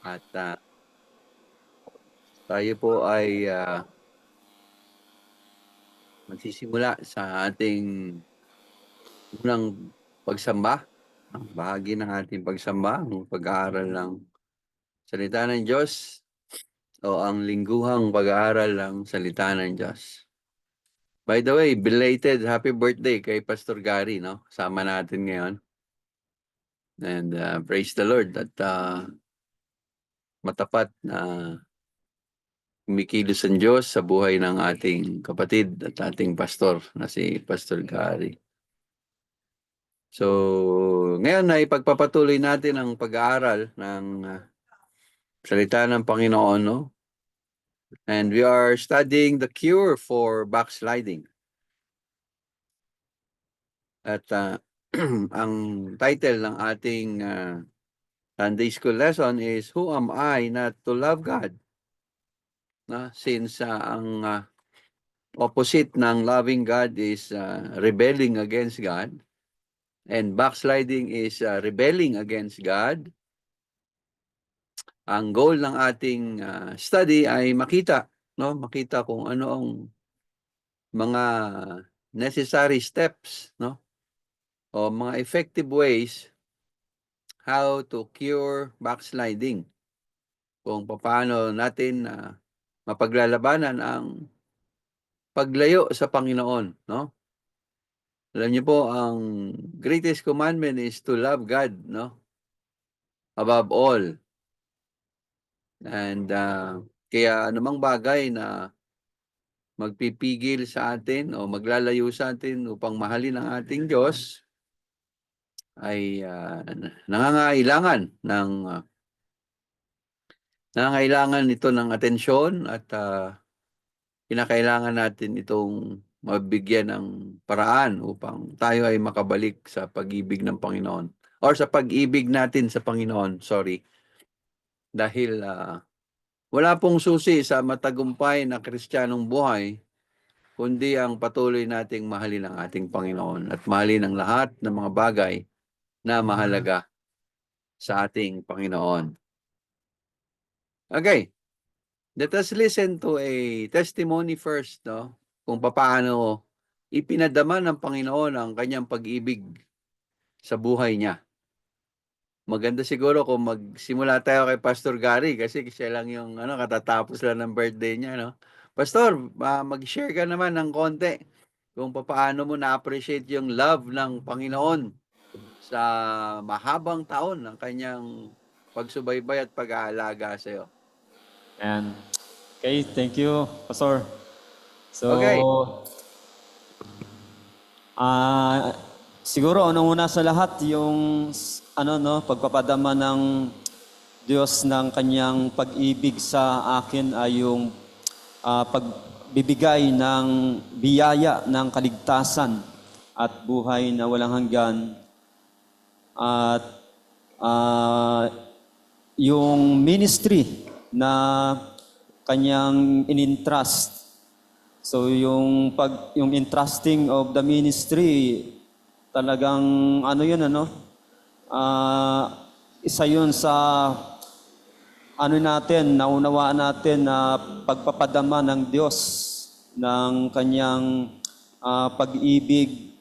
At tayo po ay magsisimula sa ating unang pagsamba. Ang bahagi ng ating pagsamba, ang pag-aaral ng salita ng Diyos o ang lingguhang pag-aaral ng salita ng Diyos. By the way, belated happy birthday kay Pastor Gary, no? Kasama natin ngayon. And praise the Lord at matapat na kumikilos ang Diyos sa buhay ng ating kapatid at ating pastor na si Pastor Gary. So, ngayon na ipagpapatuloy natin ang pag-aaral ng salita ng Panginoon, no? And we are studying the cure for backsliding. At ang title ng ating Sunday school lesson is, Who Am I Not to Love God? Since ang opposite ng loving God is rebelling against God, and backsliding is rebelling against God, ang goal ng ating study ay makita kung ano ang mga necessary steps, no? O mga effective ways how to cure backsliding. Kung paano natin mapaglalabanan ang paglayo sa Panginoon, no? Alam niyo po, ang greatest commandment is to love God, no? Above all. And kaya anumang bagay na magpipigil sa atin o maglalayo sa atin upang mahalin ang ating Diyos ay nangangailangan ito ng atensyon at kinakailangan natin itong mabigyan ng paraan upang tayo ay makabalik sa pag-ibig ng Panginoon or sa pag-ibig natin sa Panginoon, dahil wala pong susi sa matagumpay na Kristiyanong buhay kundi ang patuloy nating mahalin ang ating Panginoon at mahalin ang lahat ng mga bagay na mahalaga sa ating Panginoon. Okay, let us listen to a testimony first, no? Kung paano ipinadama ng Panginoon ang kanyang pag-ibig sa buhay niya. Maganda siguro kung magsimula tayo kay Pastor Gary kasi siya lang yung katatapos lang ng birthday niya, no? Pastor, mag-share ka naman ng konti kung paano mo na-appreciate yung love ng Panginoon sa mahabang taon ng kanyang pagsubaybay at pag-aalaga sa iyo. And okay, thank you, Pastor. So, Okay. siguro una sa lahat yung pagpapadama ng Diyos ng kanyang pag-ibig sa akin ay yung pagbibigay ng biyaya ng kaligtasan at buhay na walang hanggan. At yung ministry na kanyang in-entrust. So yung entrusting of the ministry, talagang isa yun sa naunawaan natin na pagpapadama ng Diyos ng kanyang pag-ibig,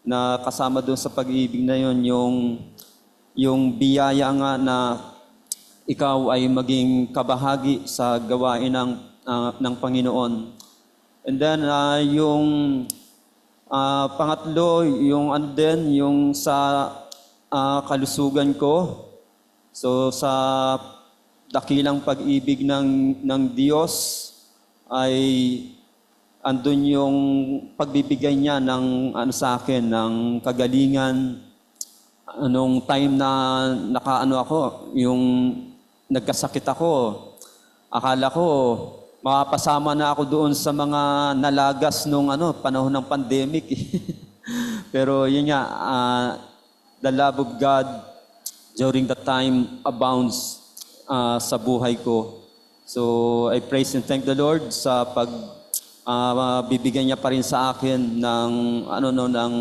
na kasama doon sa pag-ibig na yun yung biyaya nga na ikaw ay maging kabahagi sa gawain ng Panginoon. And then yung pangatlo, yung sa kalusugan ko. So sa dakilang pag-ibig ng Diyos ay andun yung pagbibigay niya ng sa akin ng kagalingan. Anong time na yung nagkasakit ako, akala ko mapasama na ako doon sa mga nalagas nung panahon ng pandemic. Pero yun nga, the love of God during that time abounds sa buhay ko. So I praise and thank the Lord sa bibigyan niya pa rin sa akin ng ng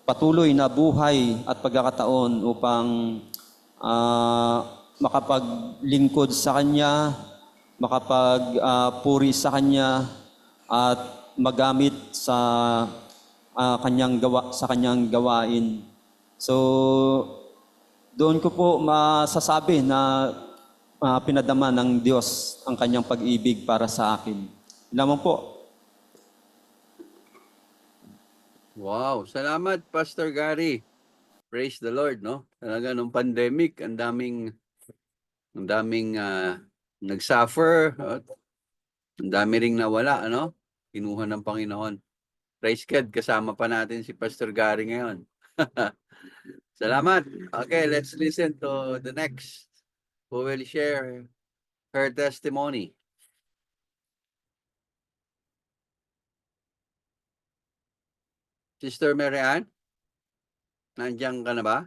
patuloy na buhay at pagkakataon upang makapaglingkod sa Kanya, makapagpuri sa Kanya, at magamit sa kanyang gawain. So, doon ko po masasabi na pinadama ng Diyos ang kanyang pag-ibig para sa akin. Yun lamang po. Wow, salamat Pastor Gary. Praise the Lord, no? Talaga nung pandemic, ang daming nagsuffer, at ang dami ring nawala, ano? Kinuha ng Panginoon. Praise God, kasama pa natin si Pastor Gary ngayon. Salamat. Okay, let's listen to the next who will share her testimony. Sister Mary Ann, nandiyan ka na ba?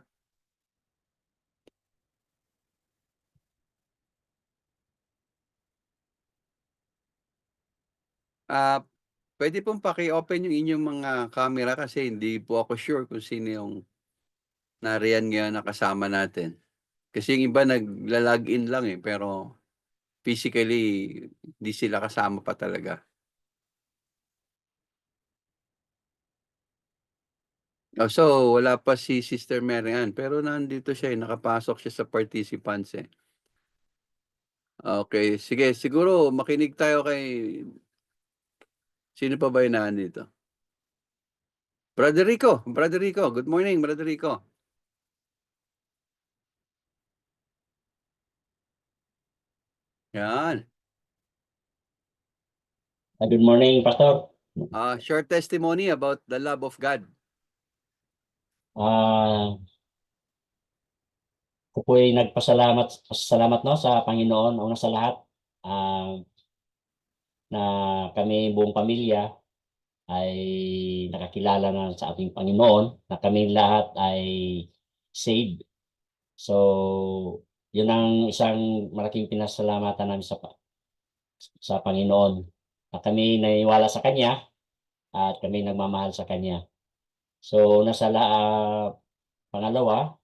Pwede pong paki-open yung inyong mga camera kasi hindi po ako sure kung sino yung nariyan ngayon na kasama natin. Kasi yung iba nagla-login lang pero physically hindi sila kasama pa talaga. So wala pa si Sister Mary Ann, pero nandito siya nakapasok siya sa participants Okay, sige, siguro makinig tayo kay sino pa ba yung nandito? Brother Rico, good morning, Brother Rico. Yan. Good morning, Pastor. Short testimony about the love of God. Ako po ay salamat no sa Panginoon una sa lahat na kami buong pamilya ay nakakilala na sa ating Panginoon, na kami lahat ay saved. So, yun ang isang malaking pinasalamatan namin sa Panginoon, na kami naniwala sa Kanya at kami nagmamahal sa Kanya. So, pangalawa,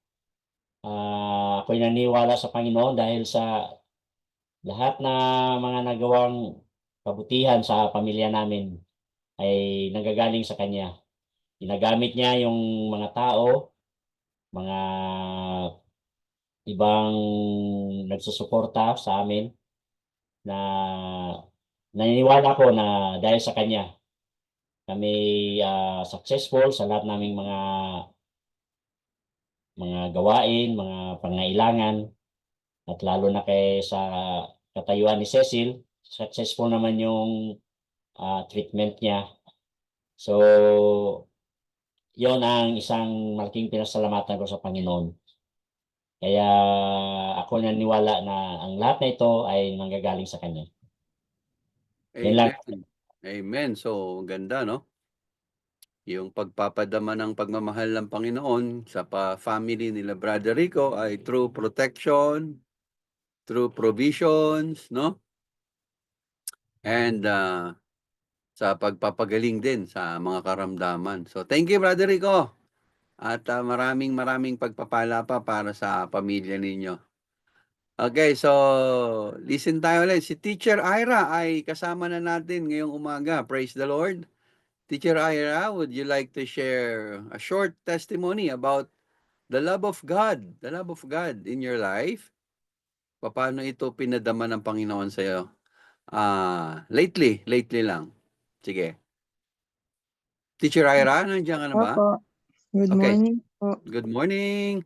ako'y naniwala sa Panginoon dahil sa lahat na mga nagawang kabutihan sa pamilya namin ay nanggagaling sa Kanya. Ginagamit niya yung mga tao, mga ibang nagsusuporta sa amin, na naniniwala ko na dahil sa Kanya kami successful sa lahat naming mga gawain, mga pangailangan, at lalo na sa katayuan ni Cecil, successful naman yung treatment niya. So, yon ang isang malaking pinasalamatan ko sa Panginoon. Kaya ako naniniwala na ang lahat na ito ay nanggagaling sa Kanya. Yan lang. Amen. Amen. So, ganda, no? Yung pagpapadama ng pagmamahal ng Panginoon sa family nila Brother Rico ay through protection, through provisions, no? And sa pagpapagaling din sa mga karamdaman. So, thank you, Brother Rico. At maraming pagpapala pa para sa pamilya ninyo. Okay, so listen tayo ulit. Si Teacher Ira ay kasama na natin ngayong umaga. Praise the Lord. Teacher Ira, would you like to share a short testimony about the love of God in your life? Paano ito pinadama ng Panginoon sa iyo? Lately lang. Sige. Teacher Ira, nandiyan ka na ba? Opo. Good Okay. morning po. Good morning.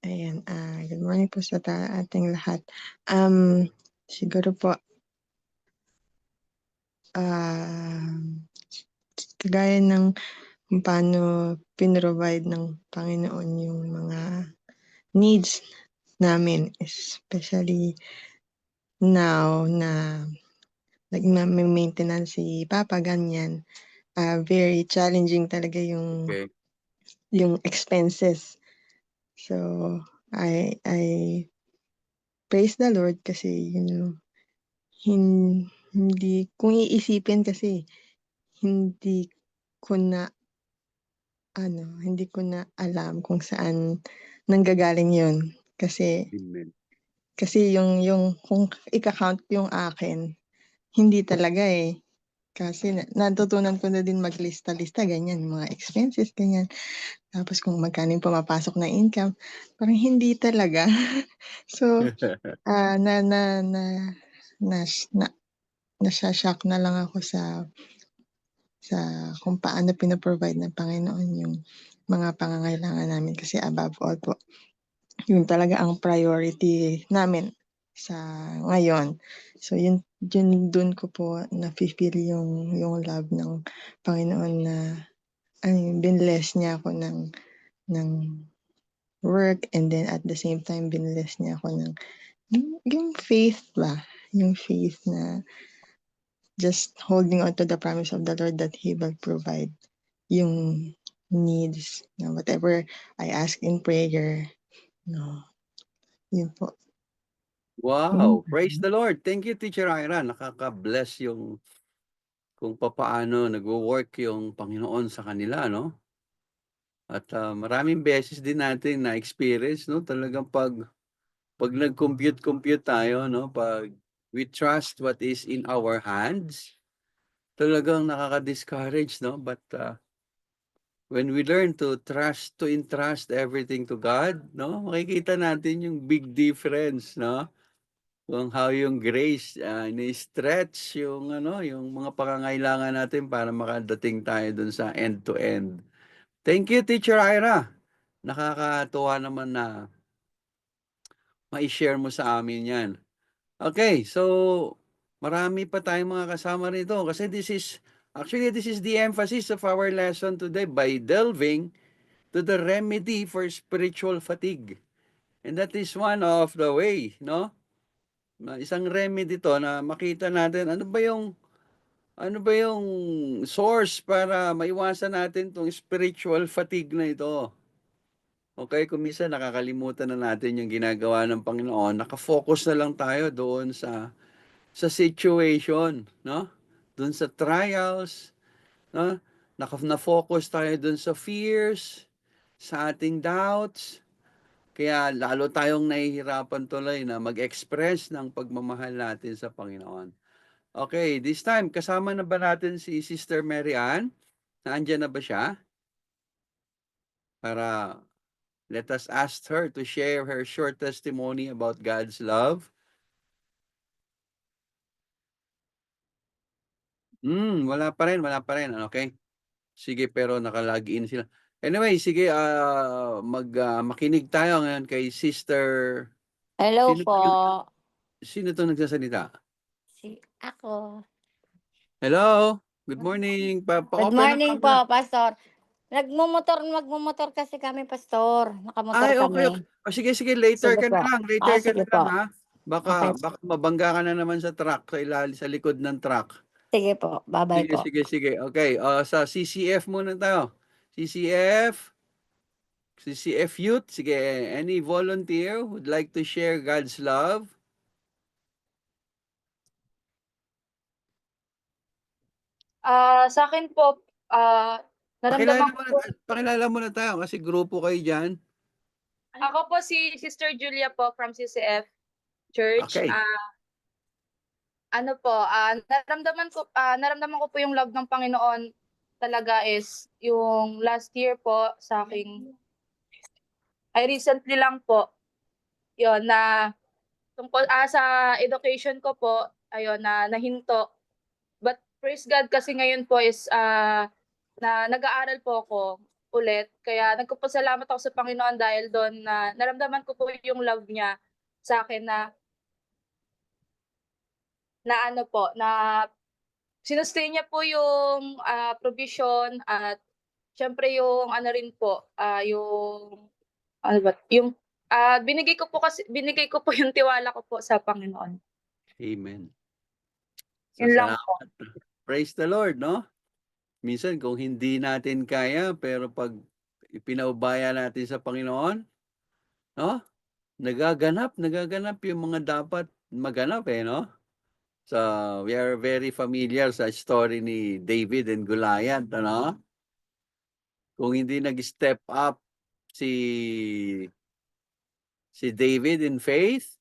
Ayan, good morning po sa ating lahat. Siguro po, kagaya ng kung paano pinrovide ng Panginoon yung mga needs namin, especially now na nag-maintenance si Papa, ganyan. Very challenging talaga yung Okay. yung expenses. So, I praise the Lord kasi hindi kung iisipin kasi hindi ko na alam kung saan nanggagaling 'yun kasi Amen. Kasi yung kung ika-count yung akin, hindi talaga, eh. Kasi natutunan ko na din maglista-lista, ganyan, mga expenses, ganyan. Tapos kung magkano yung pumapasok na income, parang hindi talaga. So, na na na na na nasho-shock na lang ako sa kung paano pino-provide ng Panginoon yung mga pangangailangan namin kasi above all po, yun talaga ang priority namin sa ngayon. So yun dun ko po nafi-feel yung love ng Panginoon na binless niya ako ng work, and then at the same time binless niya ako ng yung faith ba, yung faith na just holding on to the promise of the Lord that He will provide yung needs na whatever I ask in prayer, no, yun po. Wow, praise the Lord. Thank you, Teacher Ira. Nakaka-bless yung kung papaano nagwo-work yung Panginoon sa kanila, no? At maraming beses din natin na-experience, no? Talagang pag nag-compute tayo, no? Pag we trust what is in our hands, talagang nakaka-discourage, no? But when we learn to entrust everything to God, no? Makikita natin yung big difference, no? Kung how yung grace ni-stretch yung yung mga pangangailangan natin para makadating tayo dun sa end to end. Thank you, Teacher Ira. Nakakatuwa naman na mai-share mo sa amin 'yan. Okay, so marami pa tayong mga kasama rito kasi this is the emphasis of our lesson today by delving to the remedy for spiritual fatigue. And that is one of the way, no? Isang remedy to na makita natin ano ba yung source para maiwasan natin tong spiritual fatigue na ito. Okay, kung minsan nakakalimutan na natin yung ginagawa ng Panginoon, nakafocus na lang tayo doon sa situation, no? Doon sa trials, no? Na-focus tayo doon sa fears, sa ating doubts. Kaya lalo tayong nahihirapan tuloy na mag-express ng pagmamahal natin sa Panginoon. Okay, this time kasama na ba natin si Sister Mary Ann? Nandiyan na ba siya? Para let us ask her to share her short testimony about God's love. Wala pa rin, wala pa rin. Okay. Sige, pero naka-login sila. Anyway, sige, makinig tayo ngayon kay Sister. Hello Sino po. sino 'tong nagsasalita? Ako. Hello, good morning. Good Pa-open ng morning camera. po, Pastor. Magmumotor kasi kami, Pastor. Nakamotor Ay, okay, okay. kami. Sige, later Sige ka na po. lang, later ka Sige na lang, po. ha. Okay. Baka mabangga ka na naman sa truck, sa likod ng truck. Sige po. Bye-bye po. Sige. Okay, sa CCF muna tayo. CCF Youth, sige, any volunteer would like to share God's love? Sa akin po, naramdaman ko po Pakilala muna tayo kasi grupo kayo diyan. ako po si Sister Julia po from CCF Church. Okay. Naramdaman ko po yung love ng Panginoon talaga is yung last year po recently lang po, yon na tungkol sa education ko po, ayun na nahinto. But praise God kasi ngayon po is na nag-aaral po ako ulit. Kaya nagpapasalamat ako sa Panginoon dahil doon na naramdaman ko po yung love niya sa akin na sinustain niya po yung provision at syempre yung rin po, yung ano ba, yung binigay ko po yung tiwala ko po sa Panginoon. Amen. Yun lang po. Salamat. Praise the Lord, no? Minsan kung hindi natin kaya, pero pag ipinaubaya natin sa Panginoon, no? Nagaganap yung mga dapat maganap, no? So, we are very familiar sa story ni David and Goliath, ano? Kung hindi nag-step up si David in faith,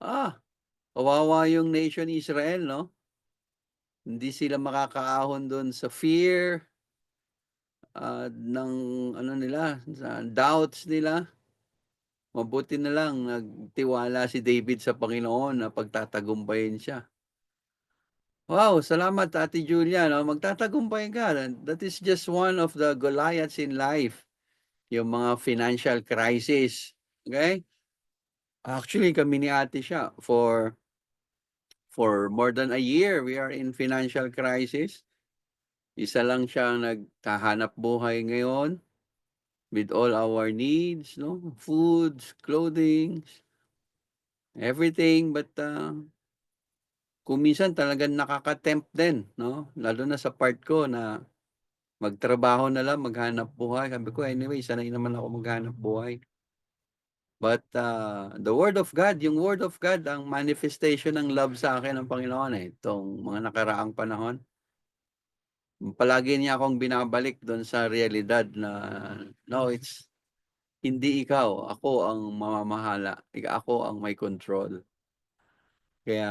Kawawa yung nation Israel, no? Hindi sila makakaahon doon sa fear, ng ano nila, sa doubts nila. Mabuti na lang nagtiwala si David sa Panginoon na pagtatagumpayin siya. Wow, salamat Ate Julia, no? Magtatagumpay ka. That is just one of the Goliaths in life. Yung mga financial crisis. Okay? Actually, kami ni Ate siya for more than a year, we are in financial crisis. Isa lang siyang naghahanap buhay ngayon with all our needs, no? Foods, clothing, everything. But kung minsan talagang nakaka-tempt din, no? Lalo na sa part ko na magtrabaho na lang, maghanap buhay. Sabi ko, anyway, sanay naman ako maghanap buhay. But the Word of God, yung Word of God, ang manifestation ng love sa akin ng Panginoon itong mga nakaraang panahon. Palagi niya akong binabalik doon sa realidad na no, it's hindi ikaw, ako ang mamamahala. Ako ang may control. Kaya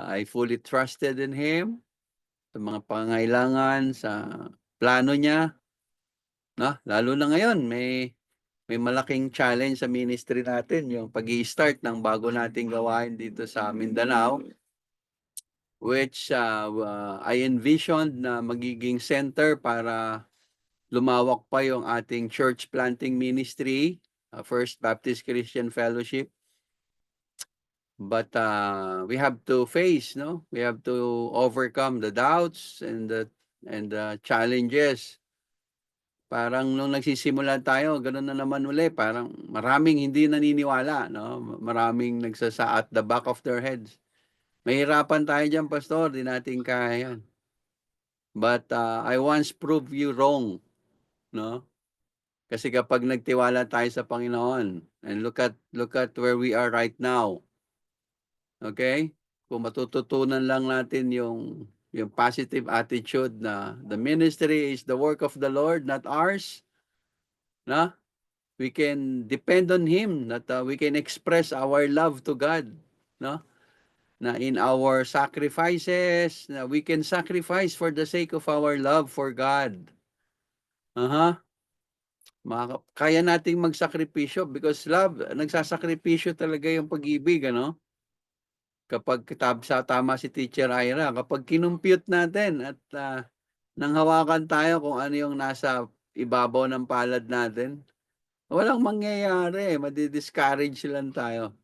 I fully trusted in Him sa mga pangailangan, sa plano niya. No? Lalo na ngayon, may malaking challenge sa ministry natin, yung pag-i-start ng bago nating gawain dito sa Mindanao, which I envisioned na magiging center para lumawak pa yung ating church planting ministry, First Baptist Christian Fellowship. But we have to face, no? We have to overcome the doubts and the challenges. Parang nung nagsisimula tayo, ganoon na naman uli, parang maraming hindi naniniwala, no? Maraming nagsasa at the back of their heads. Mahirapan tayo diyan, pastor, di natin kaya yan. But I once proved you wrong, no? Kasi kapag nagtiwala tayo sa Panginoon, and look at where we are right now. Okay? Kung matututunan lang natin yung positive attitude na the ministry is the work of the Lord, not ours. Na? We can depend on Him, that we can express our love to God. No? Na in our sacrifices, na we can sacrifice for the sake of our love for God. Kaya nating magsakripisyo because love, nagsasakripisyo talaga yung pag-ibig, ano? Kapag tama si Teacher Ira, kapag kinumpute natin at nanghawakan tayo kung ano yung nasa ibabaw ng palad natin, walang mangyayari, madi-discourage lang tayo.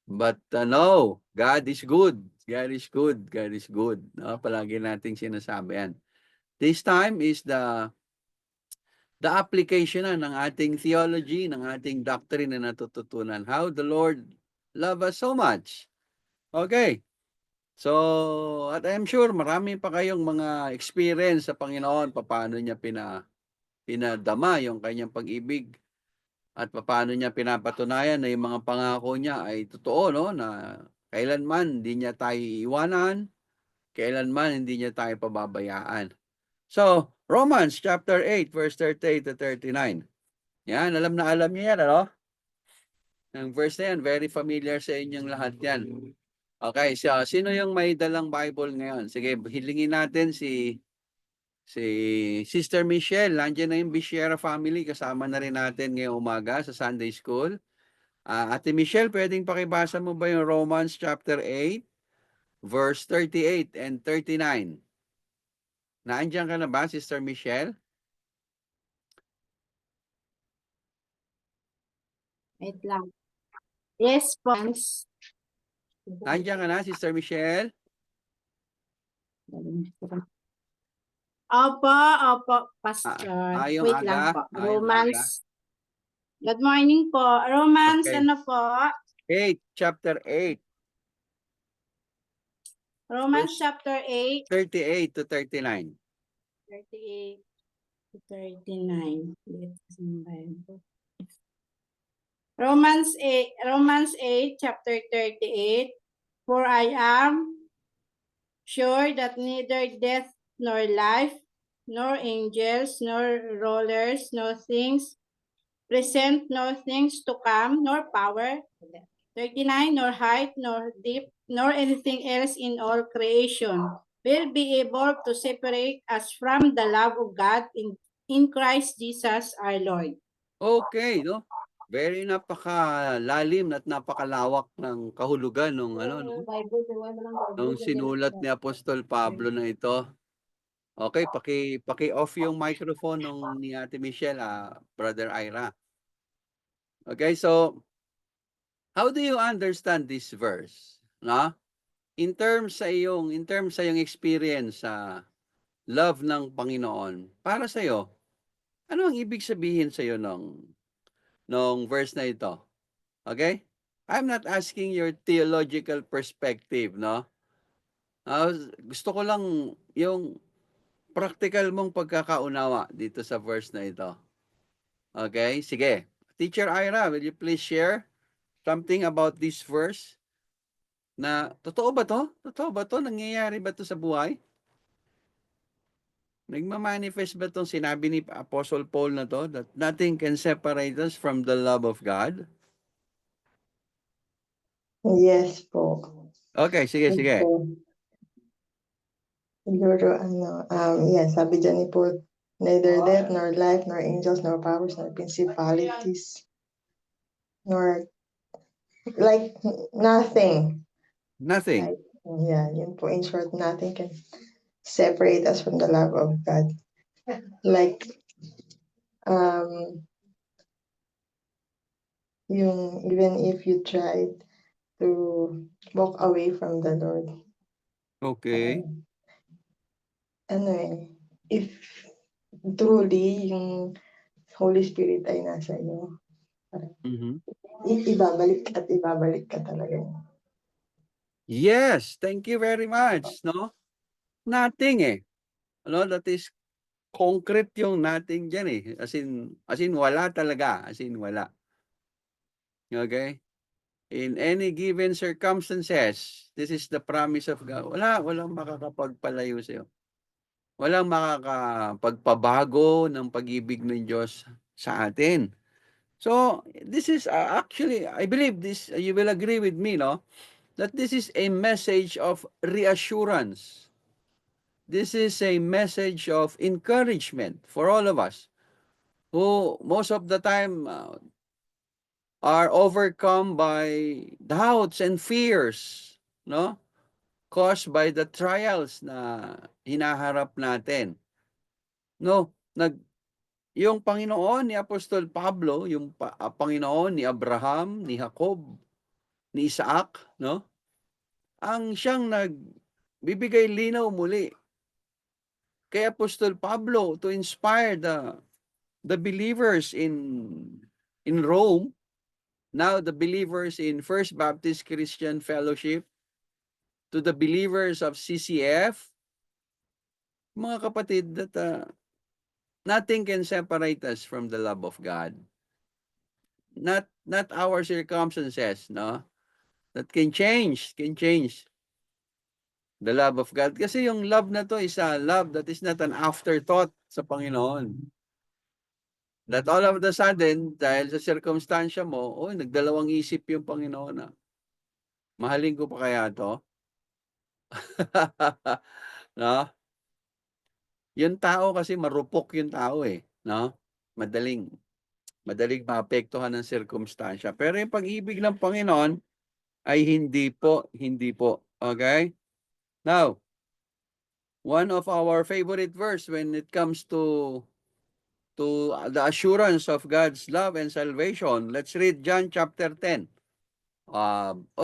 But no, God is good. God is good. God is good. No? Palagi nating sinasabi yan. This time is the application na ng ating theology, ng ating doctrine na natututunan. How the Lord love us so much. Okay. So, at I'm sure marami pa kayong mga experience sa Panginoon, paano niya pinadama yung kanyang pag-ibig at paano niya pinapatunayan na yung mga pangako niya ay totoo, no? Na kailanman hindi niya tayo iiwanan, kailanman hindi niya tayo pababayaan. So, Romans chapter 8, verse 38 to 39. Yan, alam na alam niyo yan, ano? Ang verse na yan, very familiar sa inyong lahat yan. Okay, so sino yung may dalang Bible ngayon? Sige, hilingin natin si Sister Michelle. Nandiyan na yung Bishara family. Kasama na rin natin ngayong umaga sa Sunday School. Ate Michelle, pwedeng pakibasa mo ba yung Romans chapter 8, verse 38 and 39? Naandiyan ka na ba, Sister Michelle? Wait lang. Yes, po. Naandiyan ka na, Sister Michelle? Opo, Pastor. Yung Wait lang aga? po. Romans. Good morning po. Romans, Okay. ano po? 8, chapter 8. Romans chapter 8. 38 to 39. 38 to 39. Romans 8, chapter 38. For I am sure that neither death nor life, nor angels, nor rulers, nor things present, nor things to come, nor power, 39, nor height, nor depth, nor anything else in all creation will be able to separate us from the love of God in Christ Jesus our Lord. Okay, no? Very napakalalim at napakalawak ng kahulugan ng ano, no? Nung sinulat ni Apostol Pablo na ito. Okay, paki-off yung microphone nung ni Ate Michelle, Brother Ira. Okay, so how do you understand this verse? No? In terms sa iyong experience sa love ng Panginoon, para sa iyo, ano ang ibig sabihin sa iyo nung verse na ito? Okay? I'm not asking your theological perspective, no? Gusto ko lang yung practical mong pagkakaunawa dito sa verse na ito. Okay? Sige. Teacher Ira, will you please share something about this verse? Na totoo ba to? Totoo ba to? Nangyayari ba to sa buhay? Nagmamanifest ba itong sinabi ni Apostle Paul na to, that nothing can separate us from the love of God? Yes po. Okay, sige, sige. So, siguro, yeah, sabi dyan ni Paul, neither death, nor life, nor angels, nor powers, nor principalities, nor like nothing. Nothing. Like, yeah, yun po, in short, nothing can separate us from the love of God. Like, even if you tried to walk away from the Lord, Okay. if truly yung Holy Spirit ay nasa iyo, Mhm. ibabalik at ibabalik ka talaga. Yes, thank you very much, no? Nothing eh. Ano, that is concrete yung nothing diyan eh. As in wala talaga, as in wala. Okay? In any given circumstances, this is the promise of God. Walang makakapagpalayo sa iyo. Walang makakapagpabago ng pag-ibig ng Diyos sa atin. So, this is actually, I believe this, you will agree with me, no? That this is a message of reassurance. This is a message of encouragement for all of us who most of the time are overcome by doubts and fears, no? Caused by the trials na hinaharap natin. No, yung Panginoon ni Apostol Pablo, yung Panginoon ni Abraham, ni Jacob, ni Isaac, no? Ang siyang nagbibigay linaw muli kay Apostol Pablo to inspire the believers in Rome, now the believers in First Baptist Christian Fellowship, to the believers of CCF, mga kapatid, that nothing can separate us from the love of God. Not our circumstances, no? That can change the love of God. Kasi yung love na to is a love that is not an afterthought sa Panginoon. That all of a sudden, dahil sa circumstansya mo, nagdalawang isip yung Panginoon na, mahalin ko pa kaya to? No? Yung tao kasi marupok yung tao eh, no? Madaling maapektuhan ng circumstansya. Pero yung pag-ibig ng Panginoon ay hindi po. Okay? Now, one of our favorite verse when it comes to the assurance of God's love and salvation. Let's read John chapter 10.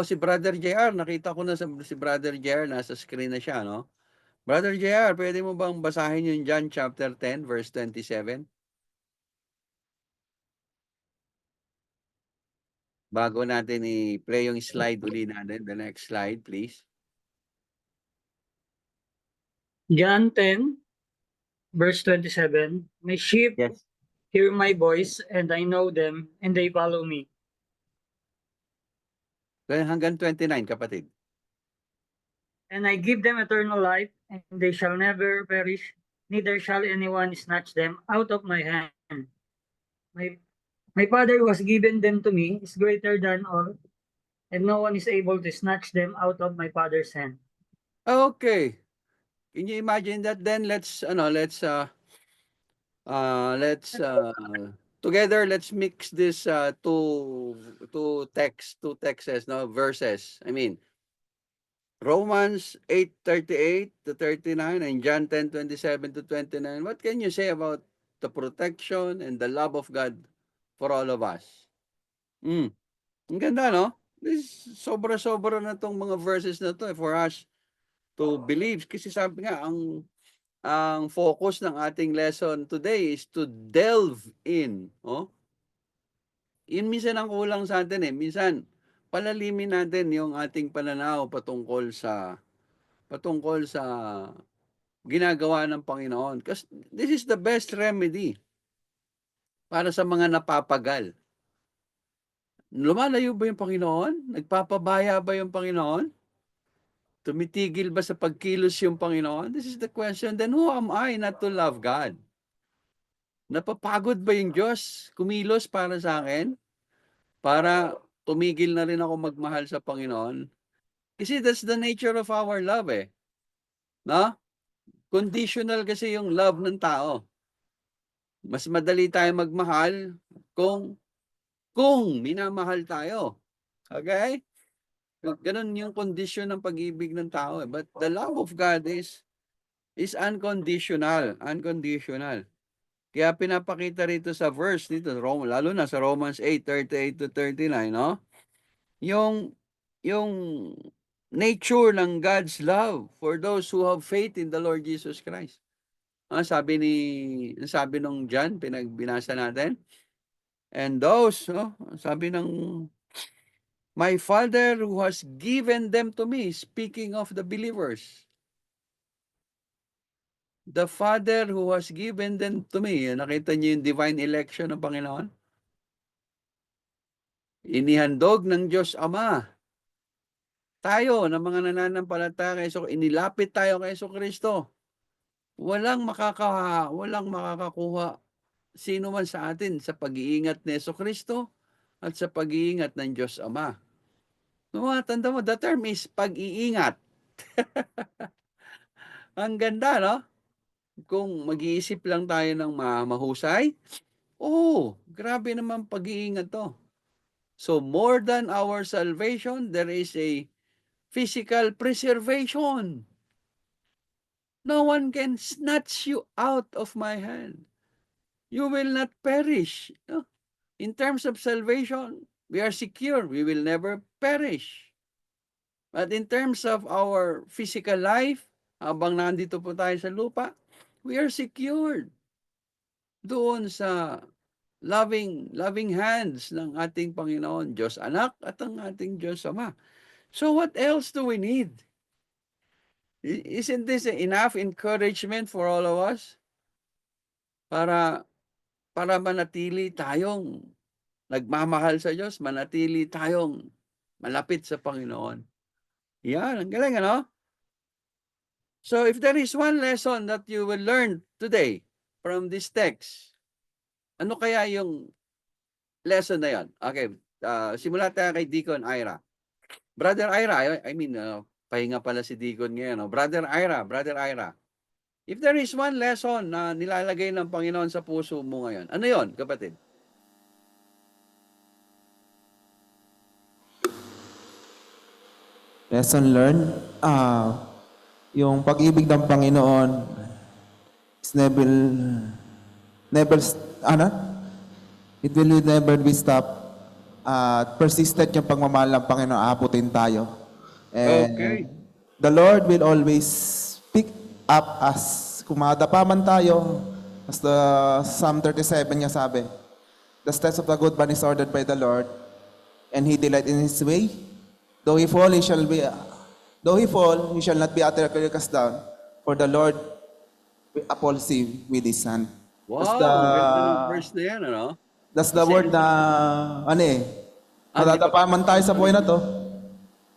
Si Brother JR, nakita ko na si Brother JR, nasa screen na siya, no? Brother JR, pwede mo bang basahin yung John chapter 10, verse 27? Bago natin i-play yung slide uli natin. The next slide, please. John 10, verse 27, My sheep Yes. hear my voice, and I know them, and they follow me. Hanggang 29, kapatid. And I give them eternal life, and they shall never perish, neither shall anyone snatch them out of my hand. My Father who has given them to me is greater than all, and no one is able to snatch them out of my Father's hand. Okay. Can you imagine that? Then together let's mix this two texts, no, verses. I mean, Romans 8:38 to 39 and John 10:27 to 29. What can you say about the protection and the love of God for all of us? Ang ganda, no? This sobra-sobra na tong mga verses na to for us to believe. Kasi sabi nga, ang focus ng ating lesson today is to delve in. Oh? Yun minsan ang kulang sa atin eh. Minsan, palalimin natin yung ating pananaw patungkol sa ginagawa ng Panginoon. Kasi this is the best remedy para sa mga napapagal. Lumalayo ba yung Panginoon? Nagpapabaya ba yung Panginoon? Tumitigil ba sa pagkilos yung Panginoon? This is the question. Then who am I not to love God? Napapagod ba yung Diyos kumilos para sa akin? Para tumigil na rin ako magmahal sa Panginoon? Kasi that's the nature of our love eh. No? Conditional kasi yung love ng tao. Mas madali tayo magmahal kung minamahal tayo. Okay? Ganun yung condition ng pag-ibig ng tao. But the love of God is unconditional. Unconditional. Kaya pinapakita rito sa verse dito, lalo na sa Romans 8:38 to 39, no? Yung nature ng God's love for those who have faith in the Lord Jesus Christ. Sabi nung John, pinagbinasa natin. And those, sabi ng my Father who has given them to me, speaking of the believers. The Father who has given them to me. Nakita niyo yung divine election ng Panginoon? Inihandog ng Diyos Ama. Tayo, na mga nananampalataya kay inilapit tayo kay Kristo. Walang makakakuha sino man sa atin sa pag-iingat ni Kristo at sa pag-iingat ng Diyos Ama. Tanda mo, the term is pag-iingat. Ang ganda, no? Kung mag-iisip lang tayo ng mahusay, grabe naman pag-iingat to. So more than our salvation, there is a physical preservation. No one can snatch you out of my hand. You will not perish. In terms of salvation, we are secure. We will never perish. But in terms of our physical life, habang nandito po tayo sa lupa, we are secured doon sa loving hands ng ating Panginoon, Diyos Anak at ang ating Diyos Ama. So what else do we need? Isn't this enough encouragement for all of us? Para manatili tayong nagmamahal sa Diyos, manatili tayong malapit sa Panginoon. Yan, ang galing, ano? So if there is one lesson that you will learn today from this text, ano kaya yung lesson na yan? Okay, simula tayo kay Deacon Ira. Brother Ira, pahinga pala si Deacon ngayon. No? Brother Ira, if there is one lesson na nilalagay ng Panginoon sa puso mo ngayon, ano yon, kapatid? Lesson learned, yung pag-ibig ng Panginoon is it will never be stopped. Persistent yung pagmamahal ng Panginoon, aabutin tayo. And Okay. the Lord will always pick up us. Kung madapa man tayo, as the Psalm 37 niya sabi, the steps of the good man is ordered by the Lord, and he delight in his way. Though he fall, he shall not be utterly cast down, for the Lord will uphold him with his hand. Wow, ganda ng verse na yan, ano? That's the word na, madadapa man tayo sa buhay na to,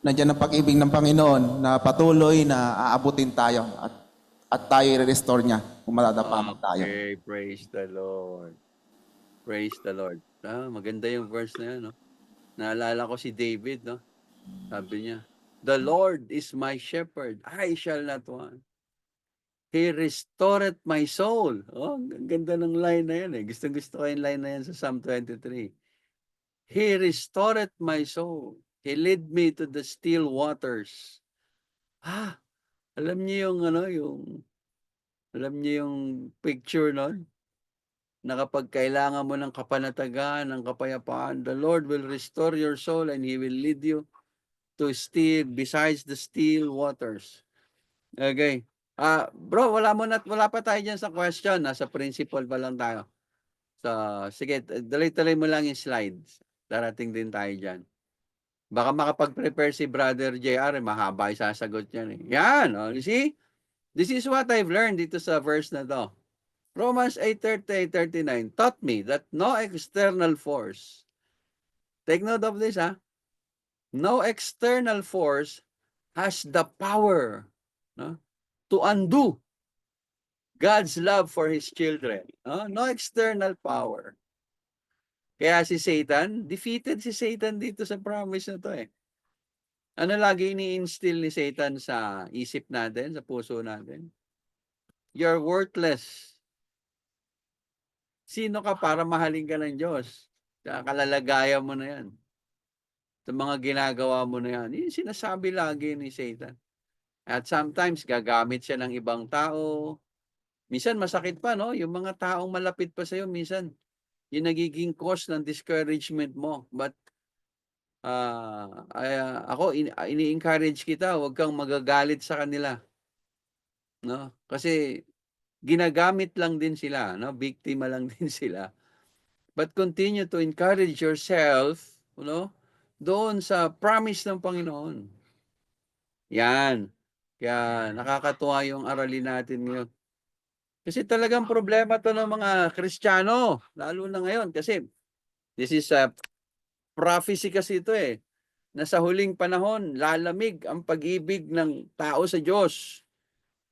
nandiyan ang pag-ibig ng Panginoon na patuloy na aabutin tayo at tayo i-restore niya kung madadapa man tayo. Okay, praise the Lord. Praise the Lord. Maganda yung verse na yan, no? Naalala ko si David, no? Sabi niya, "The Lord is my shepherd, I shall not want. He restored my soul." Oh, ang ganda ng line na yan eh. Gustong-gusto ko yung line na yan sa Psalm 23. He restored my soul. He led me to the still waters. Alam niyo yung alam niyo yung picture nun? Na kapag kailangan mo ng kapanatagan, ng kapayapaan, the Lord will restore your soul and He will lead you to still, besides the still waters. Okay. Bro, wala pa tayo dyan sa question. Nasa principle pa lang tayo. So, sige, tuloy-tuloy mo lang yung slides. Darating din tayo dyan. Baka makapag-prepare si Brother JR, mahaba yung sasagot niyan. Yan, oh, you see? This is what I've learned dito sa verse na to. Romans 8:38-39 taught me that no external force, take note of this, no external force has the power, no, to undo God's love for His children. No external power. Kaya si Satan, defeated si Satan dito sa promise na to eh. Ano lagi ini-instill ni Satan sa isip natin, sa puso natin? You're worthless. Sino ka para mahalin ka ng Diyos? Kalalagayan mo na yan. Sa mga ginagawa mo na yan. Yung sinasabi lagi ni Satan. At sometimes, gagamit siya ng ibang tao. Minsan, masakit pa, no? Yung mga taong malapit pa sa'yo, minsan, yung nagiging cause ng discouragement mo. But, ako, ini-encourage kita, huwag kang magagalit sa kanila. No? Kasi, ginagamit lang din sila, no? Biktima lang din sila. But continue to encourage yourself, doon sa promise ng Panginoon. Yan. Kaya nakakatuwa yung aralin natin ngayon. Kasi talagang problema to ng mga Kristiyano, lalo na ngayon. Kasi this is a prophecy kasi ito eh, na sa huling panahon, lalamig ang pag-ibig ng tao sa Diyos.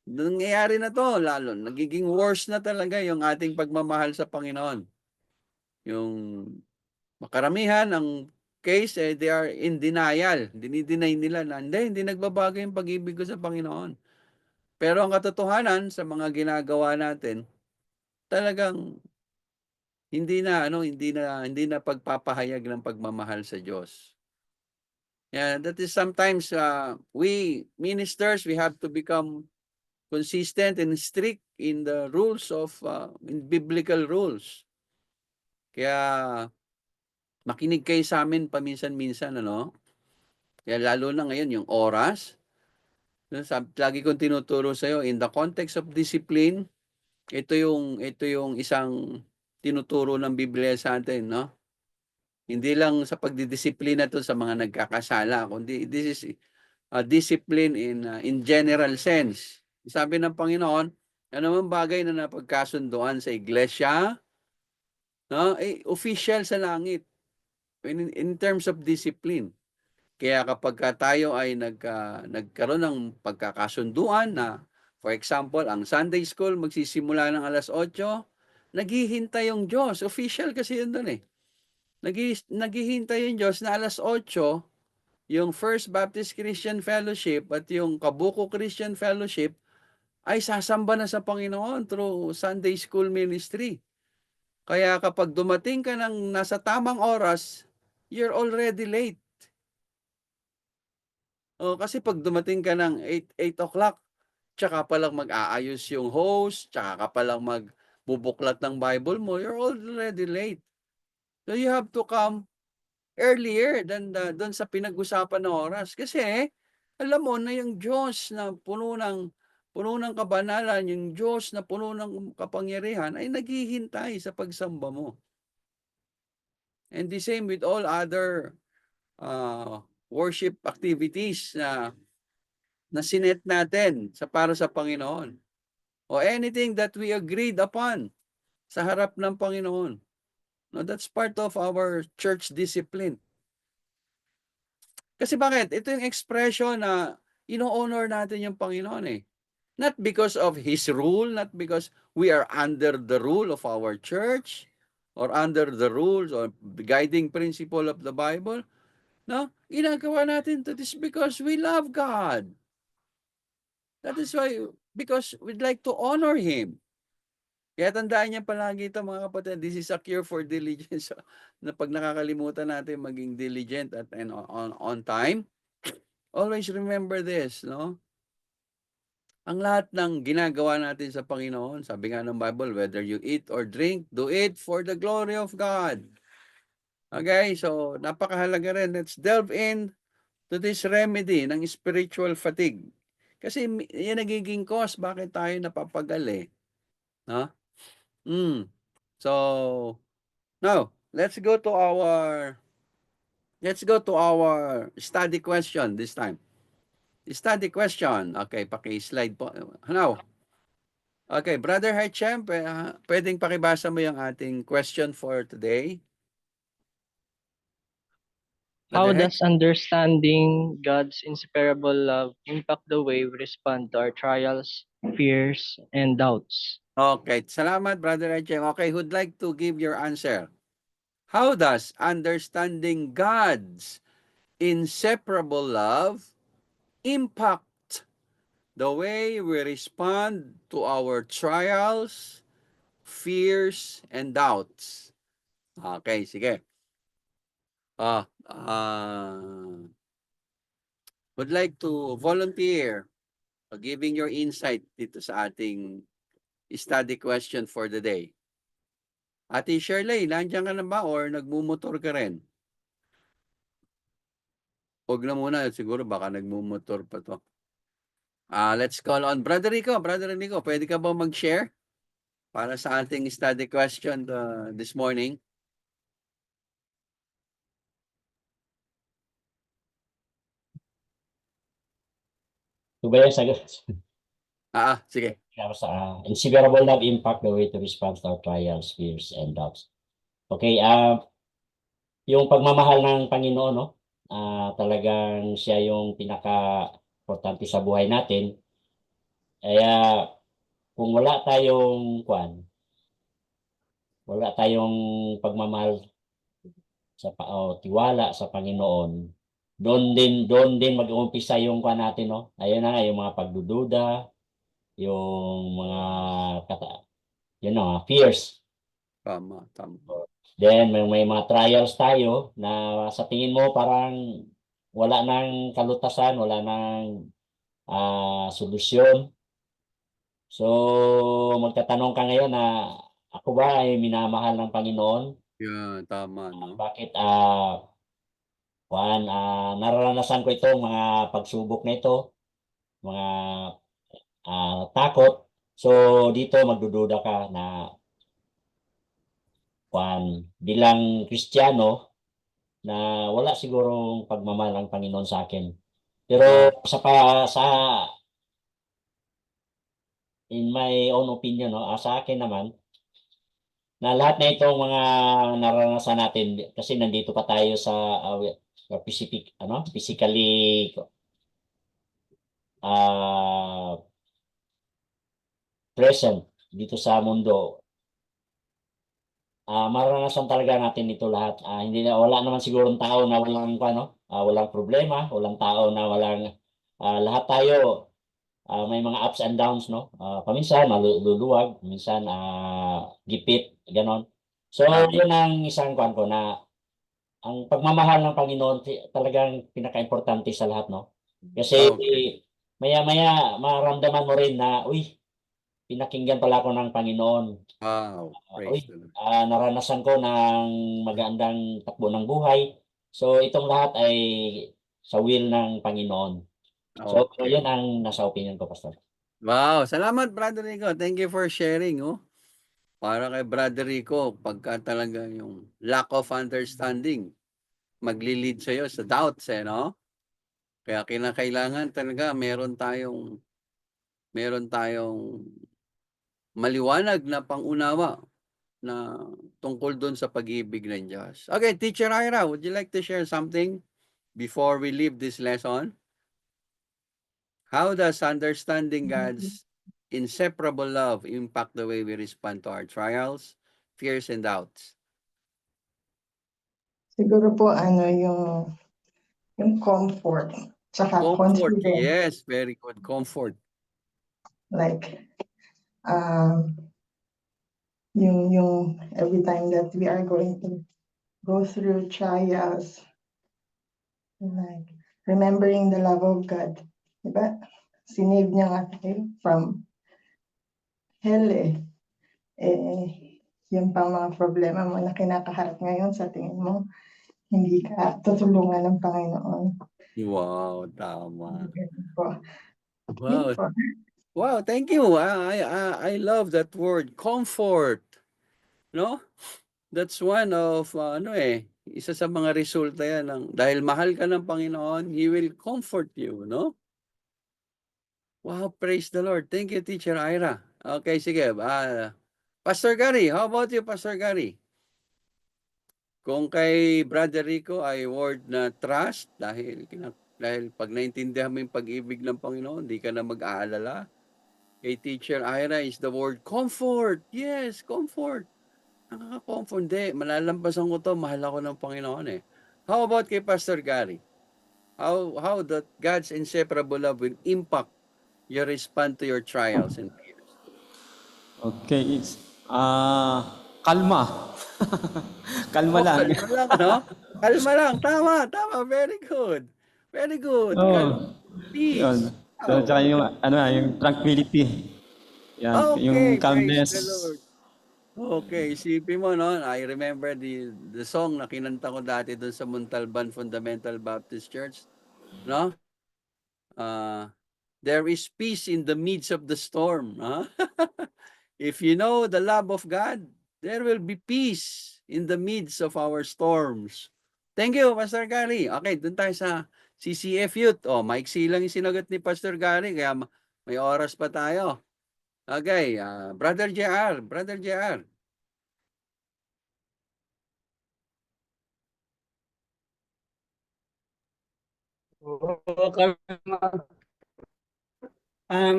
Nangyayari na to, lalo, nagiging worse na talaga yung ating pagmamahal sa Panginoon. Yung makaramihan ang case, they are in denial. Dinideny nila na, hindi nagbabago yung pag-ibig ko sa Panginoon. Pero ang katotohanan sa mga ginagawa natin, talagang hindi na pagpapahayag ng pagmamahal sa Diyos. Yeah, that is sometimes we ministers, we have to become consistent and strict in the rules of in biblical rules. Kaya makinig kayo sa amin paminsan-minsan, Kaya lalo na ngayon yung oras. Lagi kong tinuturo sa iyo in the context of discipline, ito yung isang tinuturo ng Biblia sa atin, Hindi lang sa pagdidisiplina to sa mga nagkakasala, kundi this is a discipline in general sense. Sabi ng Panginoon, ano man bagay na napagkasunduan sa iglesia, official sa langit in terms of discipline. Kaya kapag tayo ay nagkaroon ng pagkakasunduan na, for example, ang Sunday School magsisimula ng 8:00, naghihintay yung Diyos. Official kasi yun doon eh. Naghihintay yung Diyos na 8:00, yung First Baptist Christian Fellowship at yung Kabuko Christian Fellowship ay sasamba na sa Panginoon through Sunday School Ministry. Kaya kapag dumating ka ng nasa tamang oras, you're already late. Kasi pag dumating ka ng 8 o'clock, tsaka pa lang mag-aayos yung host, tsaka ka pa lang magbubuklat ng Bible mo, you're already late. So you have to come earlier than doon sa pinag-usapan na oras. Kasi alam mo na yung Diyos na puno ng kabanalan, yung Diyos na puno ng kapangyarihan ay naghihintay sa pagsamba mo. And the same with all other worship activities na sinet natin para sa Panginoon. O anything that we agreed upon sa harap ng Panginoon. No, that's part of our church discipline. Kasi bakit? Ito yung expression na ino-honor natin yung Panginoon eh. Not because of His rule, not because we are under the rule of our church or under the rules or the guiding principle of the Bible. No? Ginagawa natin to this because we love God. That is why, because we'd like to honor Him. Kaya tandaan niya palagi ito mga kapatid, this is a cure for diligence. Na pag nakakalimutan natin maging diligent at and on time, always remember this, no? Ang lahat ng ginagawa natin sa Panginoon, sabi nga ng Bible, whether you eat or drink, do it for the glory of God. Okay, so napakahalaga rin. Let's delve in to this remedy ng spiritual fatigue. Kasi yan nagiging cause bakit tayo napapagal eh. No? So, now, let's go to our study question this time. Study question. Okay, paki-slide po. Now, okay, Brother Hachem, pwedeng pakibasa mo yung ating question for today? How Brother does understanding God's inseparable love impact the way we respond to our trials, fears, and doubts? Okay, salamat Brother Hachem. Okay, who'd like to give your answer? How does understanding God's inseparable love impact the way we respond to our trials, fears, and doubts? Okay, sige. Would like to volunteer giving your insight dito sa ating study question for the day. Ate Shirley, nandiyan ka na ba or nagmumotor ka rin? Huwag na muna, siguro baka nagmumotor pa to. Let's call on Brother Rico. Brother Rico, pwede ka ba mag-share para sa ating study question this morning? Ito ba yung sagot? Sige. Inseparable love impact the way to respond to our trials, fears, and doubts. Okay, yung pagmamahal ng Panginoon, no? Talagang siya yung pinaka-importante sa buhay natin. Kaya kung wala tayong pagmamahal tiwala sa Panginoon, doon din mag-uumpisa yung natin, no? Ayun na nga, yung mga pagdududa, yung mga fears. Tama. Then may mga trials tayo na sa tingin mo parang wala nang kalutasan, wala nang solusyon. So magtatanong ka ngayon na ako ba ay minamahal ng Panginoon? Yeah, tama, no? Bakit nararanasan ko itong mga pagsubok na ito, mga takot. So dito magdududa ka na bilang Kristiyano na wala sigurong pagmamahal ang Panginoon sa akin. Pero in my own opinion, no, sa akin naman, na lahat na itong mga naranasan natin, kasi nandito pa tayo sa physically present dito sa mundo. Maranasan talaga natin ito lahat. Wala naman sigurong tao na walang problema, walang tao na walang lahat tayo may mga ups and downs, no? Paminsan maluluwag, minsan gipit, ganon. So yun ang isang ko na ang pagmamahal ng Panginoon talagang pinaka-importante sa lahat, no? Kasi maya-maya maramdaman mo rin na pinakinggan pala ako ng Panginoon. Wow, praise the Lord. Naranasan ko ng magandang takbo ng buhay. So itong lahat ay sa will ng Panginoon. So yun ang nasa opinion ko, Pastor. Wow, salamat Brother Rico. Thank you for sharing, oh. Para kay Brother Rico, pagka talaga yung lack of understanding magli-lead sa'yo sa doubts, no? Kaya kinakailangan talaga meron tayong maliwanag na pangunawa na tungkol doon sa pag-ibig ng Diyos. Okay, Teacher Ira, would you like to share something before we leave this lesson? How does understanding God's inseparable love impact the way we respond to our trials, fears, and doubts? Siguro po yung yung comfort, tsaka Comfort, confidence. yes, very good. Comfort. Like, yung every time that we are going to go through trials, like, remembering the love of God. Diba? Sinave niya nga tayo from hell eh. Yun pang mga problema mo na kinakaharap ngayon sa tingin mo, hindi ka tutulungan ng Panginoon. Wow, tama. Ganun po. Wow. Yun po. Wow, thank you. I love that word, comfort. No? That's one of isa sa mga resulta yan ng dahil mahal ka ng Panginoon, He will comfort you, no? Wow, praise the Lord. Thank you, Teacher Ira. Okay, sige. Pastor Gary, how about you, Pastor Gary? Kung kay Brother Rico ay word na trust dahil pag naintindihan mo yung pag-ibig ng Panginoon, di ka na mag-aalala. Kay Teacher Ira is the word comfort. Yes, comfort. Nakaka-comfort. Hindi, malalampasan ko to. Mahal ako ng Panginoon eh. How about kay Pastor Gary? How that God's inseparable love will impact your response to your trials and fears? Okay, kalma. Kalma lang. Kalma lang, no? Kalma lang. Tama. Very good. Very good. Oo. Kalma. Peace. Yun. So, tsaka yung, yung tranquility. Yan, yung Okay, calmness. praise the Lord. Okay, isipin mo, no? I remember the song na kinanta ko dati doon sa Montalban Fundamental Baptist Church, no? There is peace in the midst of the storm. Huh? If you know the love of God, there will be peace in the midst of our storms. Thank you, Pastor Gary. Okay, doon tayo sa CCF Youth. Maiksi lang yung sinagot ni Pastor Gary, kaya may oras pa tayo. Okay, Brother JR.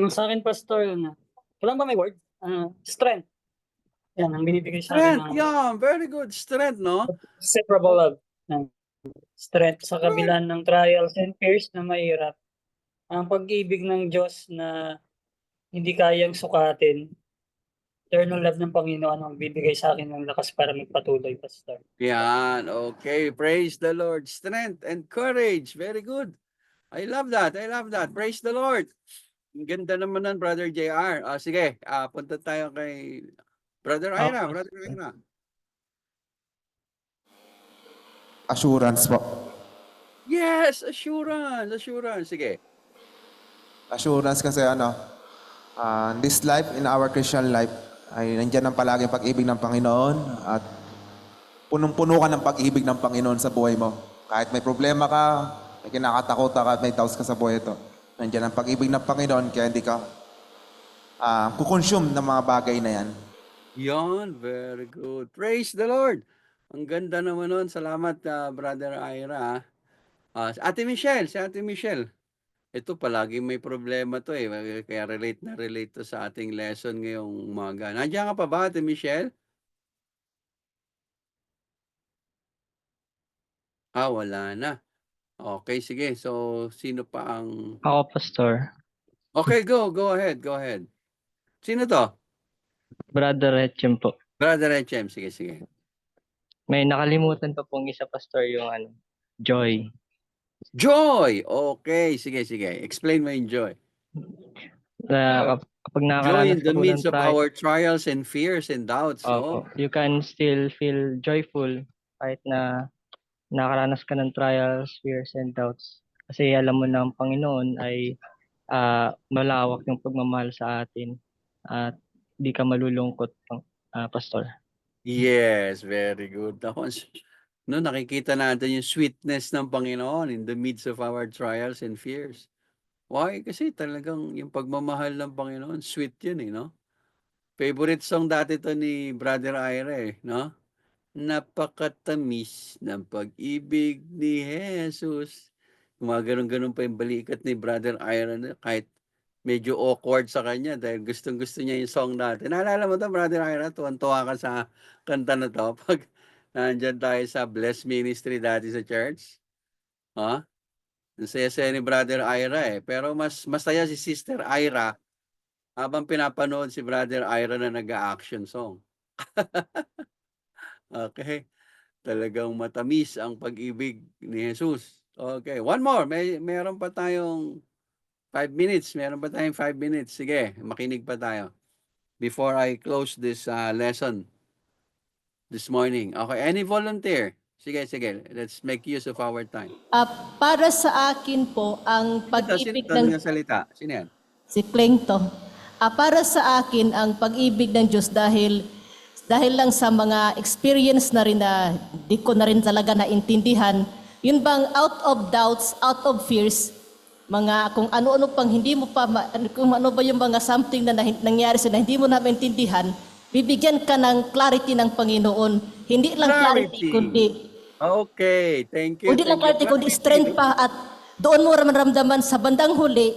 Sa akin, Pastor, wala ba may word? Strength. Yan, ang binibigay sa akin Strength, yeah, very good. Strength, no? inseparable love. Strength sa kabila ng trials and fears na mahirap. Ang pag-ibig ng Diyos na hindi kayang sukatin. Eternal love ng Panginoon ang bibigay sa akin ng lakas para magpatuloy, Pastor. Yan, okay. Praise the Lord. Strength and courage. Very good. I love that. Praise the Lord. Ang ganda naman ng Brother JR. Sige, punta tayo kay Brother Ira. Brother Ira. Assurance po. Yes, assurance. Sige. Assurance kasi this life, in our Christian life, ay nandiyan ang palaging pag-ibig ng Panginoon at punong-puno ka ng pag-ibig ng Panginoon sa buhay mo. Kahit may problema ka, may kinakatakutan ka at may doubts ka sa buhay ito. Nandiyan ang pag-ibig ng Panginoon kaya hindi ka kukonsume ng mga bagay na yan. Yan, very good. Praise the Lord. Ang ganda naman nun. Salamat, Brother Ira. Si Ate Michelle. Ito palagi may problema to eh. Kaya relate to sa ating lesson ngayong umaga. Nandiyan ka pa ba, Ate Michelle? Wala na. Okay, sige. So, sino pa ang... Ako, Pastor. Okay, go ahead. Sino to? Brother Echem po. Brother Echem, sige. May nakalimutan pa pong isa, Pastor, yung joy. Joy! Okay, sige. Explain mo yung joy. Kapag Joy nakaranas in the ka po ng midst of our trials and fears and doubts. you can still feel joyful kahit na nakaranas ka ng trials, fears, and doubts. Kasi alam mo na ang Panginoon ay malawak yung pagmamahal sa atin at di ka malulungkot, Pastor. Yes, very good. Nakikita natin yung sweetness ng Panginoon in the midst of our trials and fears. Why? Kasi talagang yung pagmamahal ng Panginoon, sweet yun eh, no? Favorite song dati to ni Brother Ira eh, no? Napakatamis ng pag-ibig ni Jesus. Ganun pa yung balikat ni Brother Ira kahit medyo awkward sa kanya dahil gustong-gusto niya yung song natin. Naalala mo to, Brother Ira? Tuwan-tuwa ka sa kanta na to pag nandyan tayo sa Blessed Ministry dati sa church. Ang saya-saya ni Brother Ira eh. Pero mas masaya si Sister Ira habang pinapanood si Brother Ira na nag-a-action song. Okay. Talagang matamis ang pag-ibig ni Jesus. Okay. One more. Meron pa tayong 5 minutes. Meron pa tayong 5 minutes. Sige, makinig pa tayo. Before I close this lesson this morning. Okay. Any volunteer? Sige. Let's make use of our time. Para sa akin po, ang pag-ibig ng salita. Sino yan? si Klingto. Para sa akin, ang pag-ibig ng Diyos dahil lang sa mga experience na rin na di ko na rin talaga naintindihan, yun bang out of doubts, out of fears, mga kung ano-ano pang hindi mo pa, kung ano ba yung mga something na nangyari sa na hindi mo na maintindihan, bibigyan ka ng clarity ng Panginoon. Hindi lang clarity kundi Okay, thank you. Kundi lang clarity, kundi strength pa at doon mo maramdaman sa bandang huli,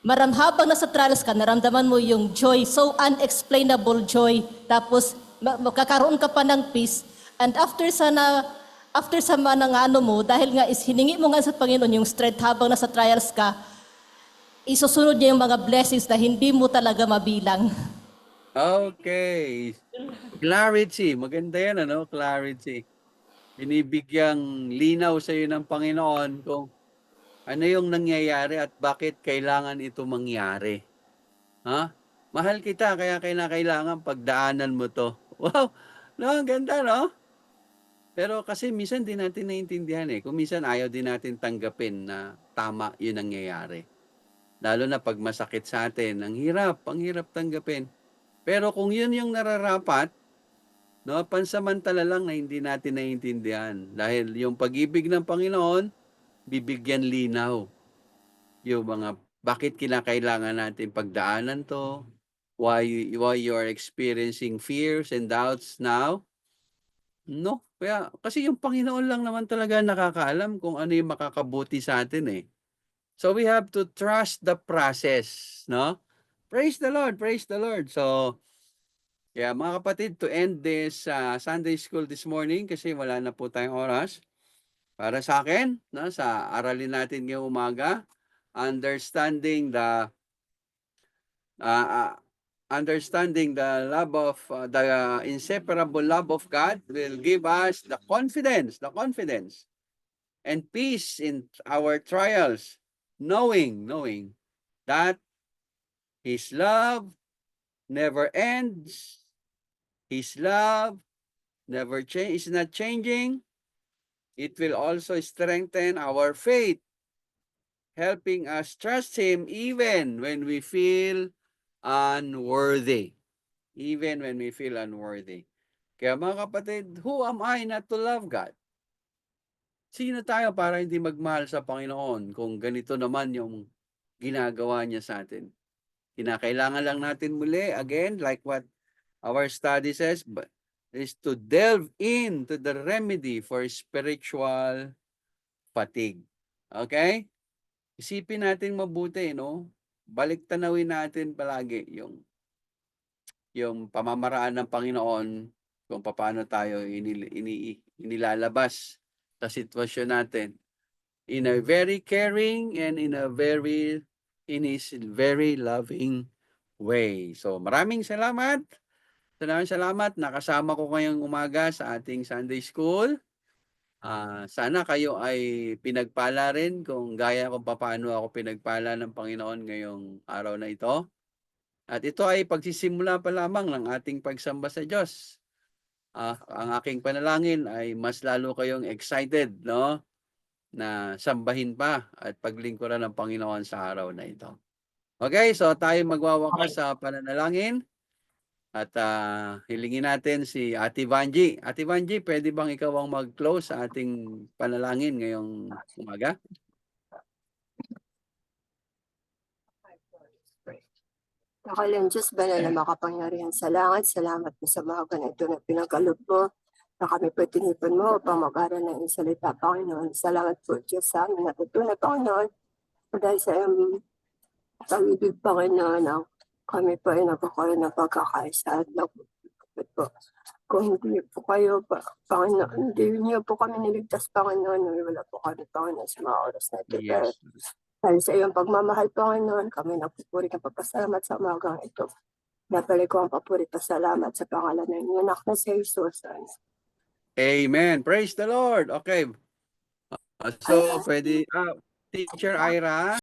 habang nasa trials ka, naramdaman mo yung joy, so unexplainable joy. Tapos magkakaroon ka pa ng peace. And after sa manang ano mo, dahil nga hiningi mo nga sa Panginoon yung strength habang nasa trials ka, isusunod niya yung mga blessings na hindi mo talaga mabilang. Okay. Clarity. Maganda yan, ano? Clarity. Binibigyang linaw sa iyo ng Panginoon kung ano yung nangyayari at bakit kailangan ito mangyari. Ha? Mahal kita, kaya kailangan pagdaanan mo to. Wow! No, ang ganda, no? Pero kasi minsan di natin naiintindihan eh. Kung minsan ayaw din natin tanggapin na tama yun ang nangyayari. Lalo na pag masakit sa atin. Ang hirap tanggapin. Pero kung yun yung nararapat, no, pansamantala lang na hindi natin naiintindihan. Dahil yung pag-ibig ng Panginoon, bibigyan linaw. Yung mga bakit kinakailangan natin pagdaanan to, why you are experiencing fears and doubts now. No, kaya kasi yung Panginoon lang naman talaga nakakaalam kung ano yung makakabuti sa atin eh. So we have to trust the process, no? Praise the Lord, praise the Lord. So yeah, mga kapatid, to end this Sunday school this morning kasi wala na po tayong oras. Para sa akin, no, sa aralin natin ngayong umaga, understanding the love of the inseparable love of God will give us the confidence and peace in our trials, knowing that His love never ends. His love is not changing. It will also strengthen our faith, helping us trust Him even when we feel unworthy. Even when we feel unworthy. Kaya mga kapatid, who am I not to love God? Sino tayo para hindi magmahal sa Panginoon kung ganito naman yung ginagawa niya sa atin? Kinakailangan lang natin muli, again, like what our study says, is to delve into the remedy for spiritual fatigue. Okay? Isipin natin mabuti, no? Balik tanawin natin palagi yung pamamaraan ng Panginoon kung paano tayo inilalabas sa sitwasyon natin in a very caring and in His very loving way. So maraming salamat. Salamat. Nakasama ko ngayong umaga sa ating Sunday School. Sana kayo ay pinagpala rin kung gaya kung paano ako pinagpala ng Panginoon ngayong araw na ito. At ito ay pagsisimula pa lamang ng ating pagsamba sa Diyos. Ang aking panalangin ay mas lalo kayong excited, no? Na sambahin pa at paglingkuran ng Panginoon sa araw na ito. Okay, so tayo magwawakas sa pananalangin. At hilingin natin si Ate Vanji. Ate Vanji, pwede bang ikaw ang mag-close sa ating panalangin ngayong umaga? Nakalang Diyos, banal na makapangyarihan sa langit. Salamat po sa mga ganito na pinagkaloob mo na kami po tinipon mo upang mag-aral ng iyong salita, Panginoon. Salamat po, Diyos, sa aming natutunan, Panginoon. Dahil sa iyong pag-ibig, Panginoon, kami po ay nagkakaroon ng pagkakaisa at po. Kung hindi po kayo, Panginoon, hindi niyo po kami niligtas, Panginoon, wala po kami, Panginoon, sa mga oras na ito. Pero Yes. dahil sa iyong pagmamahal, Panginoon, kami nagpupuri ng pagpasalamat sa umagang ito. Napalik ko ang papuri pasalamat sa pangalan ng iyong anak na si Jesus. Amen. Praise the Lord. Okay. So, pwede, Teacher Ira.